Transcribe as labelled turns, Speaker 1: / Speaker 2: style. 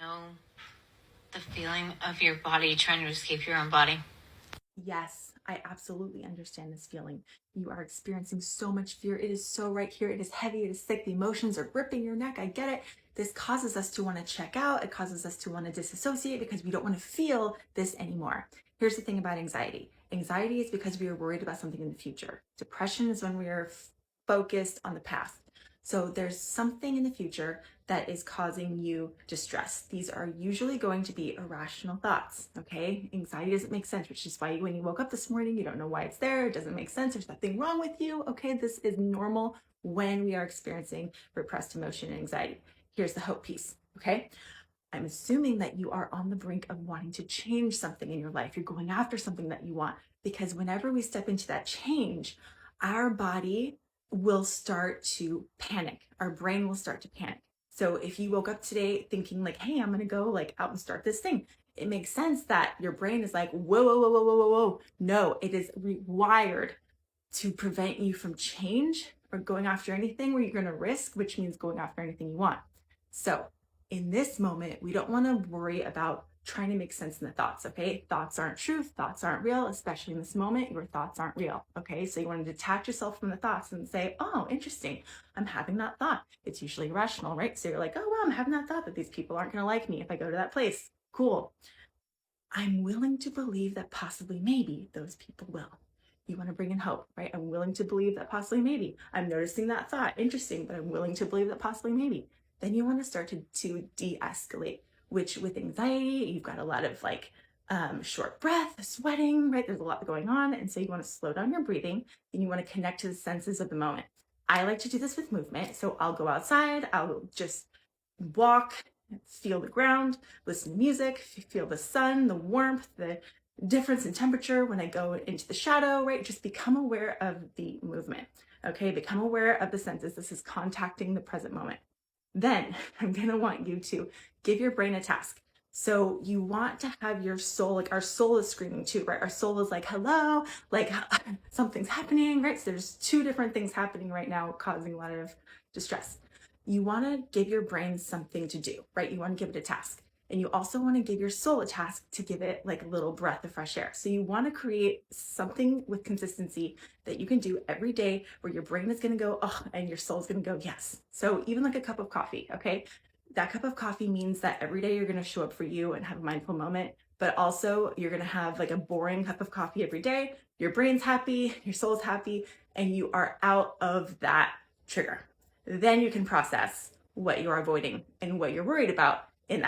Speaker 1: know the feeling of your body trying to escape your own body?
Speaker 2: Yes, I absolutely understand this feeling. You are experiencing so much fear. It is so right here. It is heavy. It is thick. The emotions are gripping your neck. I get it. This causes us to want to check out. It causes us to want to disassociate because we don't want to feel this anymore. Here's the thing about anxiety. Anxiety is because we are worried about something in the future. Depression is when we are focused on the past. So there's something in the future that is causing you distress. These are usually going to be irrational thoughts, okay? Anxiety doesn't make sense, which is why when you woke up this morning, you don't know why it's there. It doesn't make sense. There's nothing wrong with you, okay? This is normal when we are experiencing repressed emotion and anxiety. Here's the hope piece, okay? I'm assuming that you are on the brink of wanting to change something in your life. You're going after something that you want because whenever we step into that change, our body will start to panic. Our brain will start to panic. So if you woke up today thinking like, hey, I'm going to go like out and start this thing, it makes sense that your brain is like, whoa, whoa, whoa, whoa, whoa, whoa, whoa. No, it is rewired to prevent you from change or going after anything where you're going to risk, which means going after anything you want. So in this moment, we don't want to worry about trying to make sense in the thoughts, okay? Thoughts aren't truth, thoughts aren't real, especially in this moment, your thoughts aren't real, okay? So you want to detach yourself from the thoughts and say, oh, interesting, I'm having that thought. It's usually irrational, right? So you're like, oh, well, I'm having that thought that these people aren't going to like me if I go to that place. Cool. I'm willing to believe that possibly maybe those people will. You want to bring in hope, right? I'm willing to believe that possibly maybe. I'm noticing that thought. Interesting, but I'm willing to believe that possibly maybe. Then you want to start to de-escalate, which with anxiety, you've got a lot of like short breath, sweating, right? There's a lot going on. And so you want to slow down your breathing and you want to connect to the senses of the moment. I like to do this with movement. So I'll go outside, I'll just walk, feel the ground, listen to music, feel the sun, the warmth, the difference in temperature when I go into the shadow, right? Just become aware of the movement, okay? Become aware of the senses. This is contacting the present moment. Then I'm gonna want you to give your brain a task. So you want to have your soul, like our soul is screaming too, right? Our soul is like, hello, like something's happening, right? So there's two different things happening right now causing a lot of distress. You want to give your brain something to do, right? You want to give it a task. And you also want to give your soul a task to give it like a little breath of fresh air. So you want to create something with consistency that you can do every day where your brain is going to go, oh, and your soul is going to go, yes. So even like a cup of coffee, okay? That cup of coffee means that every day you're going to show up for you and have a mindful moment, but also you're going to have like a boring cup of coffee every day. Your brain's happy, your soul's happy, and you are out of that trigger. Then you can process what you're avoiding and what you're worried about in that.